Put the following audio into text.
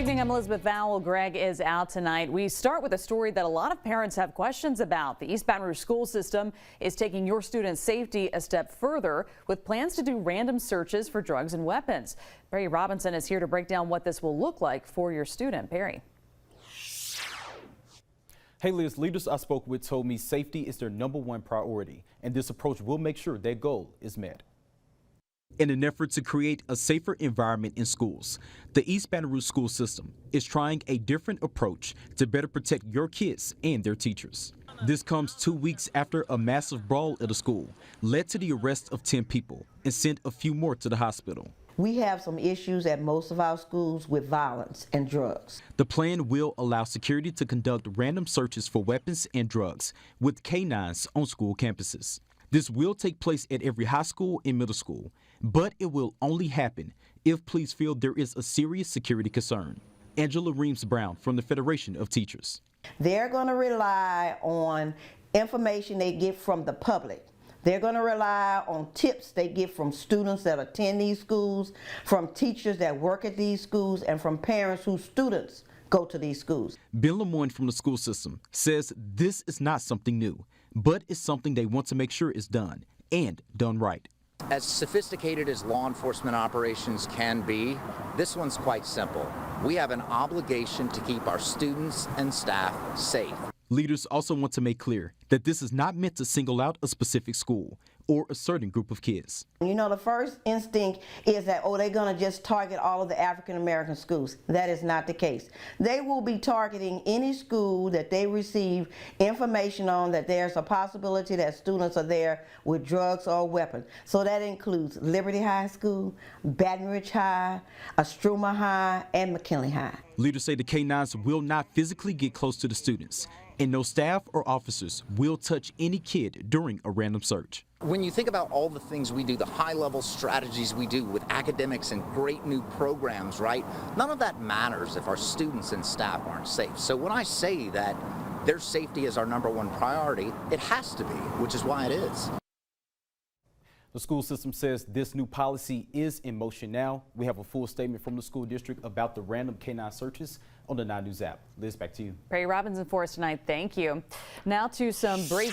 Good evening, I'm Elizabeth Vowell. Greg is out tonight. We start with a story that a lot of parents have questions about. The East Baton Rouge school system is taking your students' safety a step further with plans to do random searches for drugs and weapons. Perry Robinson is here to break down what this will look like for your student. Perry. Hey Liz, leaders I spoke with told me safety is their #1 priority, and this approach will make sure their goal is met. In an effort to create a safer environment in schools, the East Baton Rouge school system is trying a different approach to better protect your kids and their teachers. This comes 2 weeks after a massive brawl at a school led to the arrest of 10 people and sent a few more to the hospital. We have some issues at most of our schools with violence and drugs. The plan will allow security to conduct random searches for weapons and drugs with K-9s on school campuses. This will take place at every high school and middle school, but it will only happen if police feel there is a serious security concern. Angela Reams-Brown from the Federation of Teachers. They're going to rely on information they get from the public. They're going to rely on tips they get from students that attend these schools, from teachers that work at these schools, and from parents whose students go to these schools. Ben Lemoyne from the school system says this is not something new, but it's something they want to make sure is done, and done right. As sophisticated as law enforcement operations can be, this one's quite simple. We have an obligation to keep our students and staff safe. Leaders also want to make clear that this is not meant to single out a specific school or a certain group of kids. You know, the first instinct is that, oh, they're going to just target all of the African American schools. That is not the case. They will be targeting any school that they receive information on that there's a possibility that students are there with drugs or weapons. So that includes Liberty High School, Baton Rouge High, Astruma High, and McKinley High. Leaders say the K-9s will not physically get close to the students, and no staff or officers will touch any kid during a random search. When you think about all the things we do, the high-level strategies we do with academics and great new programs, right? None of that matters if our students and staff aren't safe. So when I say that their safety is our #1 priority, it has to be, which is why it is. The school system says this new policy is in motion now. We have a full statement from the school district about the random K-9 searches on the 9 News app. Liz, back to you. Perry Robinson for us tonight. Thank you. Now to some breaking